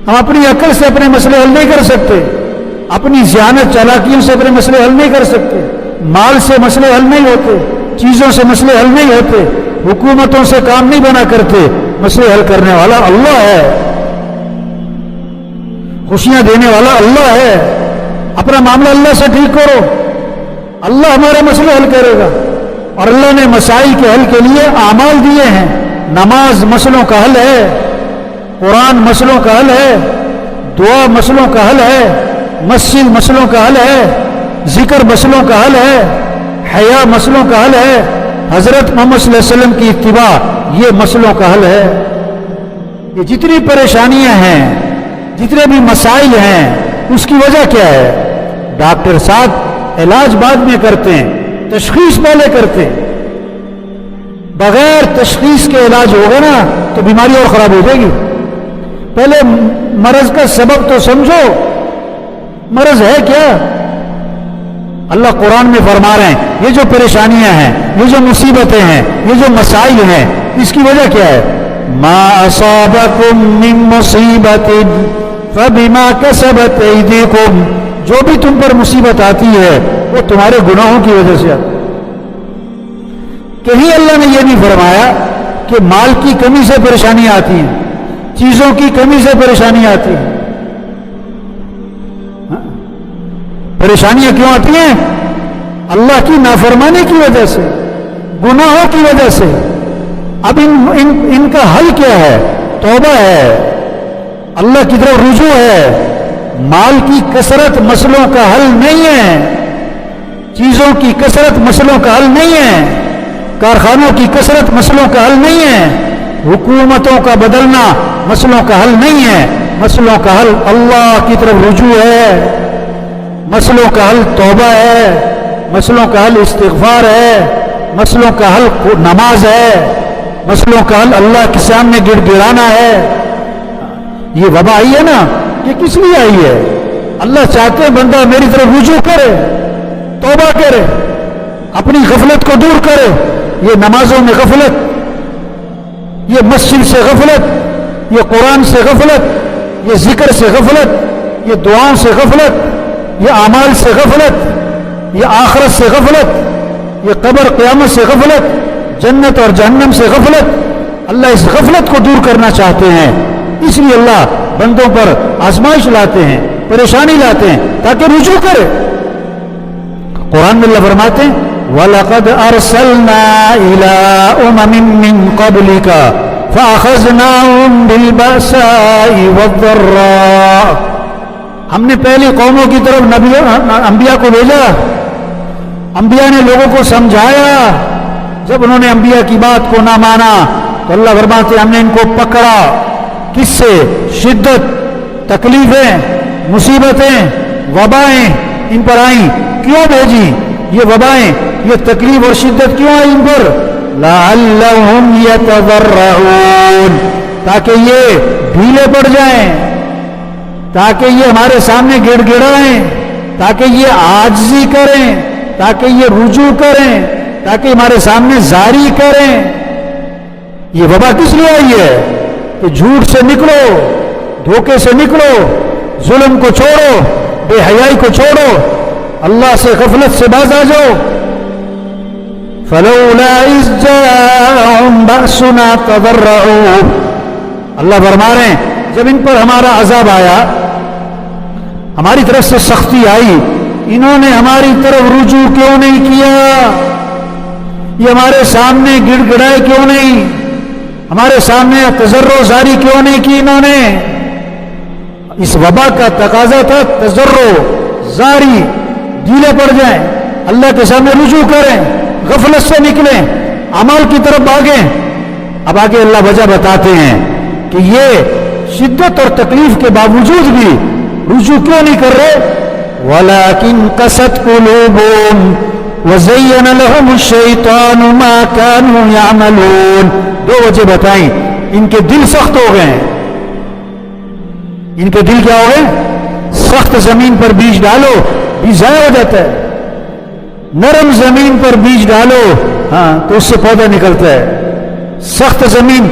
ہم اپنی عقل سے اپنے مسئلے حل نہیں کر سکتے، اپنی ذہانت چالاکیوں سے اپنے مسئلے حل نہیں کر سکتے، مال سے مسئلے حل نہیں ہوتے، چیزوں سے مسئلے حل نہیں ہوتے، حکومتوں سے کام نہیں بنا کرتے۔ مسئلے حل کرنے والا اللہ ہے، خوشیاں دینے والا اللہ ہے۔ اپنا معاملہ اللہ سے ٹھیک کرو، اللہ ہمارے مسئلے حل کرے گا۔ اور اللہ نے مسائل کے حل کے لیے اعمال دیے ہیں۔ نماز مسئلوں کا حل ہے، قرآن مسئلوں کا حل ہے، دعا مسئلوں کا حل ہے، مسجد مسئلوں کا حل ہے، ذکر مسئلوں کا حل ہے، حیا مسئلوں کا حل ہے، حضرت محمد صلی اللہ علیہ وسلم کی اتباع یہ مسئلوں کا حل ہے۔ یہ جتنی پریشانیاں ہیں، جتنے بھی مسائل ہیں، اس کی وجہ کیا ہے؟ ڈاکٹر صاحب علاج بعد میں کرتے ہیں، تشخیص پہلے کرتے ہیں۔ بغیر تشخیص کے علاج ہوگا نا تو بیماری اور خراب ہو جائے گی۔ پہلے مرض کا سبب تو سمجھو، مرض ہے کیا؟ اللہ قرآن میں فرما رہے ہیں یہ جو پریشانیاں ہیں، یہ جو مصیبتیں ہیں، یہ جو مسائل ہیں، اس کی وجہ کیا ہے؟ ما اصابکم من مصیبت فبما کسبت ایدیکم، جو بھی تم پر مصیبت آتی ہے وہ تمہارے گناہوں کی وجہ سے آتی ہے۔ کہیں اللہ نے یہ نہیں فرمایا کہ مال کی کمی سے پریشانیاں آتی ہیں، چیزوں کی کمی سے پریشانیاں آتی ہیں۔ پریشانیاں کیوں آتی ہیں؟ اللہ کی نافرمانی کی وجہ سے، گناہوں کی وجہ سے۔ اب ان کا حل کیا ہے؟ توبہ ہے، اللہ کی طرف رجوع ہے۔ مال کی کثرت مسئلوں کا حل نہیں ہے، چیزوں کی کثرت مسئلوں کا حل نہیں ہے، کارخانوں کی کثرت مسئلوں کا حل نہیں ہے، حکومتوں کا بدلنا مسئلوں کا حل نہیں ہے۔ مسئلوں کا حل اللہ کی طرف رجوع ہے، مسئلوں کا حل توبہ ہے، مسئلوں کا حل استغفار ہے، مسئلوں کا حل نماز ہے، مسئلوں کا حل اللہ کے سامنے گڑ گڑانا ہے۔ یہ وبا آئی ہے نا، یہ کس لیے آئی ہے؟ اللہ چاہتے ہیں بندہ میری طرف رجوع کرے، توبہ کرے، اپنی غفلت کو دور کرے۔ یہ نمازوں میں غفلت، یہ مسجد سے غفلت، یہ قرآن سے غفلت، یہ ذکر سے غفلت، یہ دعاؤں سے غفلت، یہ اعمال سے غفلت، یہ آخرت سے غفلت، یہ قبر قیامت سے غفلت، جنت اور جہنم سے غفلت۔ اللہ اس غفلت کو دور کرنا چاہتے ہیں، اس لیے اللہ بندوں پر آزمائش لاتے ہیں، پریشانی لاتے ہیں تاکہ رجوع کرے۔ قرآن میں اللہ فرماتے ہیں وَلَقَدْ أَرْسَلْنَا إِلَىٰ أُمَمٍ مِّن قَبْلِكَ فَأَخَذْنَاهُمْ بِالْبَأْسَاءِ وَالضَّرَّاءِ، ہم نے پہلی قوموں کی طرف انبیاء کو بھیجا، انبیاء نے لوگوں کو سمجھایا، جب انہوں نے انبیاء کی بات کو نہ مانا تو اللہ فرماتے ہم نے ان کو پکڑا۔ کس سے؟ شدت، تکلیفیں، مصیبتیں، وبائیں ان پر آئیں۔ کیوں بھیجی یہ وبائیں، یہ تکلیف اور شدت کیوں آئی ان پر؟ لعلہم یتضرعون، تاکہ یہ ڈھیلے پڑ جائیں، تاکہ یہ ہمارے سامنے گڑ گڑائیں، تاکہ یہ عاجزی کریں، تاکہ یہ رجوع کریں، تاکہ ہمارے سامنے زاری کریں۔ یہ وبا کس لیے آئی ہے؟ کہ جھوٹ سے نکلو، دھوکے سے نکلو، ظلم کو چھوڑو، بے حیائی کو چھوڑو، اللہ سے غفلت سے باز آ جاؤ۔ فلولا اذ جاءهم بأسنا تضرعوا، اللہ فرما رہے ہیں جب ان پر ہمارا عذاب آیا، ہماری طرف سے سختی آئی، انہوں نے ہماری طرف رجوع کیوں نہیں کیا؟ یہ ہمارے سامنے گڑ گڑائے کیوں نہیں؟ ہمارے سامنے تضرع زاری کیوں نہیں کی انہوں نے؟ اس وبا کا تقاضا تھا تضرع زاری، ڈھیلے پڑ جائیں، اللہ کے سامنے رجوع کریں، غفلت سے نکلیں، عمل کی طرف بھاگیں۔ اب آگے اللہ وجہ بتاتے ہیں کہ یہ شدت اور تکلیف کے باوجود بھی رجوع کیوں نہیں کر رہے؟ وَلَكِنْ قَسَتْ قُلُوبُهُمْ وَزَيَّنَ لَهُمُ الشَّيْطَانُ مَا كَانُوا يَعْمَلُونَ۔ دو وجہ بتائیں، ان کے دل سخت ہو گئے، ان کے دل کیا ہو گئے؟ سخت زمین پر بیج ڈالو، بیج ضائع ہو جاتا ہے، نرم زمین پر بیج ڈالو ہاں تو اس سے پودا نکلتا ہے، سخت زمین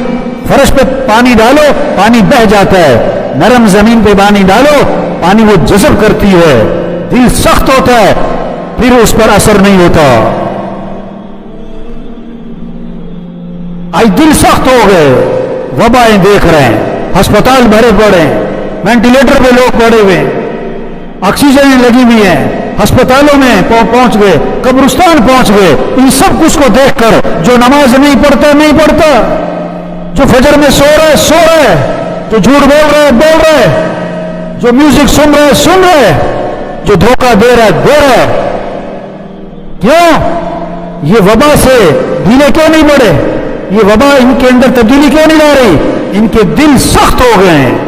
فرش پہ پانی ڈالو، پانی بہہ جاتا ہے، نرم زمین پہ پانی ڈالو، پانی وہ جذب کرتی ہے، دل سخت ہوتا ہے پھر اس پر اثر نہیں ہوتا۔ آج دل سخت ہو گئے، وبائیں دیکھ رہے ہیں، ہسپتال بھرے پڑے ہیں، وینٹیلیٹر پہ لوگ پڑے ہوئے ہیں، آکسیجن لگی ہوئی ہیں، ہسپتالوں میں پہنچ گئے، قبرستان پہنچ گئے۔ ان سب کچھ کو دیکھ کر جو نماز نہیں پڑھتا، جو فجر میں سو رہا ہے، جو جھوٹ بول رہا ہے، جو میوزک سن رہا ہے، جو دھوکہ دے رہا ہے، کیوں؟ یہ وبا سے ڈھیلے کیوں نہیں پڑے؟ یہ وبا ان کے اندر تبدیلی کیوں نہیں لا رہی؟ ان کے دل سخت ہو گئے ہیں،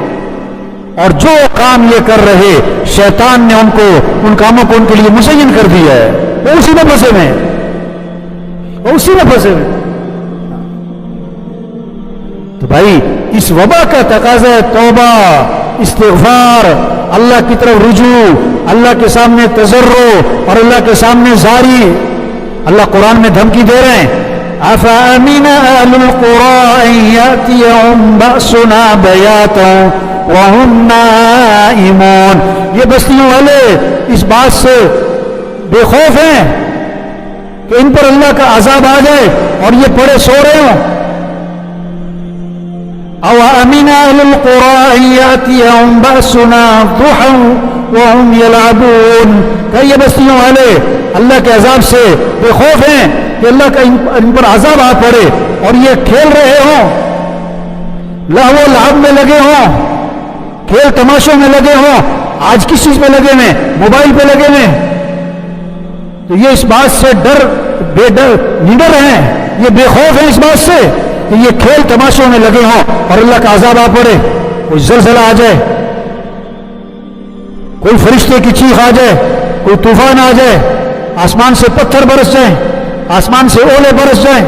اور جو کام یہ کر رہے شیطان نے ان کاموں کو ان کے لیے مزین کر دیا ہے، وہ اسی میں پھنسے ہوئے۔ تو بھائی اس وبا کا تقاضا ہے توبہ، استغفار، اللہ کی طرف رجوع، اللہ کے سامنے تضرع اور اللہ کے سامنے زاری۔ اللہ قرآن میں دھمکی دے رہے ہیں، أَفَأَمِنَ أَهْلُ الْقُرَىٰ أَن يَأْتِيَهُمْ بَأْسُنَا بَيَاتًا وَهُمْ نَائِمُونَ۔ یہ بستیوں والے اس بات سے بے خوف ہیں کہ ان پر اللہ کا عذاب آ جائے اور یہ پڑے سو رہے ہوں۔ أَوَأَمِنَ أَهْلُ الْقُرَىٰ أَن يَأْتِيَهُمْ بَأْسُنَا ضُحًى وَهُمْ يَلْعَبُونَ۔ کہ یہ بستیوں والے اللہ کے عذاب سے بے خوف ہیں کہ اللہ کا ان پر عذاب آ پڑے اور یہ کھیل رہے ہوں، لہو و لعب میں لگے ہوں، کھیل تماشوں میں لگے ہوں۔ آج کس چیز پہ لگے ہوئے؟ موبائل پہ لگے ہوئے۔ تو یہ اس بات سے نڈر ہیں، یہ بے خوف ہیں اس بات سے کہ یہ کھیل تماشوں میں لگے ہوں اور اللہ کا عذاب آ پڑے، کوئی زلزلہ آ جائے، کوئی فرشتے کی چیخ آ جائے، کوئی طوفان آ جائے، آسمان سے پتھر برس جائیں، آسمان سے اولے برس جائیں۔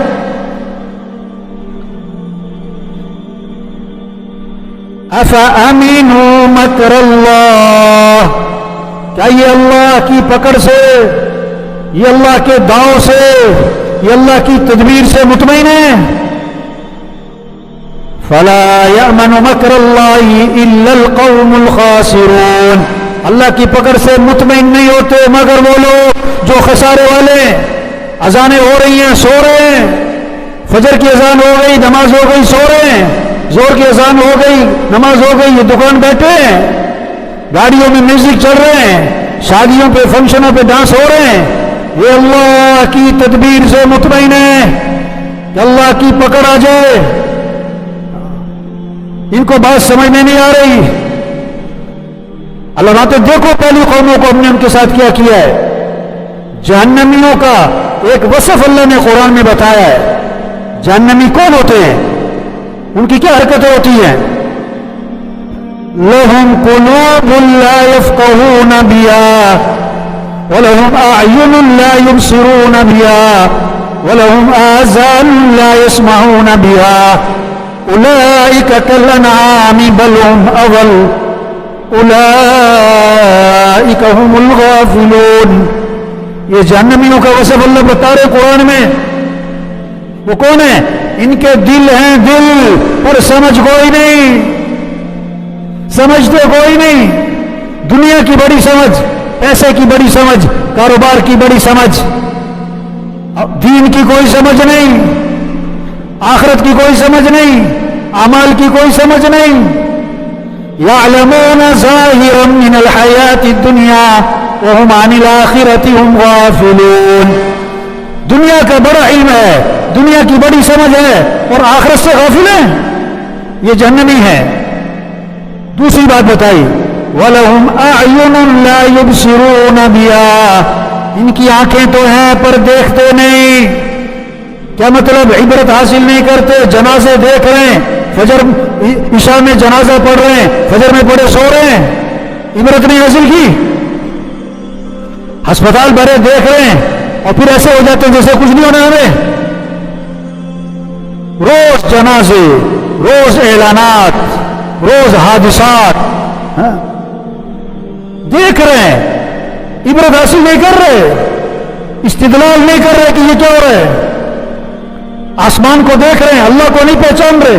افامنوا مکر اللہ، کیا یہ اللہ کی پکڑ سے، یہ اللہ کے داؤ سے، یہ اللہ کی تدبیر سے مطمئن ہے؟ فلا یأمن مکر اللہ الا القوم الخاسرون۔ اللہ کی پکڑ سے مطمئن نہیں ہوتے مگر وہ لوگ جو خسارے والے ہیں۔ اذانیں ہو رہی ہیں، سو رہے ہیں، فجر کی اذان ہو گئی، نماز ہو گئی، سو رہے ہیں، زور کی اذان ہو گئی، نماز ہو گئی، یہ دکان بیٹھے ہیں، گاڑیوں میں میوزک چل رہے ہیں، شادیوں پہ فنکشنوں پہ ڈانس ہو رہے ہیں۔ یہ اللہ کی تدبیر سے مطمئن ہے کہ اللہ کی پکڑ آ جائے۔ ان کو بات سمجھ میں نہیں آ رہی۔ اللہ باتیں دیکھو، پہلی قوموں کو ہم نے ان کے ساتھ کیا کیا ہے۔ جہنمیوں کا ایک وصف اللہ نے قرآن میں بتایا ہے۔ جہنمی کون ہوتے ہیں؟ ان کی کیا حرکتیں ہوتی ہیں؟ لَهُمْ قُلُوبٌ لَا يَفْقَهُونَ بِهَا وَلَهُمْ أَعْيُنٌ لَا يُبْصِرُونَ بِهَا وَلَهُمْ آذَانٌ لَا يَسْمَعُونَ بِهَا أُولَئِكَ كَالْأَنْعَامِ بَلْ هُمْ أَضَلُّ أُولَئِكَ هُمُ الْغَافِلُونَ۔ یہ جہنمیوں کا وصف اللہ بتا رہے قرآن میں۔ وہ کون ہے؟ ان کے دل ہیں، دل پر سمجھ کوئی نہیں، سمجھتے کوئی نہیں۔ دنیا کی بڑی سمجھ، پیسے کی بڑی سمجھ، کاروبار کی بڑی سمجھ، دین کی کوئی سمجھ نہیں، آخرت کی کوئی سمجھ نہیں، اعمال کی کوئی سمجھ نہیں۔ یعلمون ظاہرا من الحیات الدنیا وهم عن الآخرة هم غافلون۔ دنیا کا بڑا علم ہے، دنیا کی بڑی سمجھ ہے اور آخرت سے غافل ہیں، یہ جہنمی ہے۔ دوسری بات بتائی، وَلَهُمْ أَعْيُنٌ لَا يُبْصِرُونَ بِهَا۔ ان کی آنکھیں تو ہیں پر دیکھتے نہیں۔ کیا مطلب؟ عبرت حاصل نہیں کرتے، جنازے دیکھ رہے ہیں، فجر عشاء میں جنازہ پڑھ رہے ہیں، فجر میں پڑھے سو رہے ہیں، عبرت نہیں حاصل کی۔ ہسپتال بھرے دیکھ رہے ہیں اور پھر ایسے ہو جاتے ہیں جیسے کچھ نہیں ہونا ہمیں۔ روز جنازے، روز اعلانات، روز حادثات دیکھ رہے ہیں، عبرت حاصل نہیں کر رہے، استدلال نہیں کر رہے کہ یہ کیا ہو رہا ہے۔ آسمان کو دیکھ رہے ہیں، اللہ کو نہیں پہچان رہے،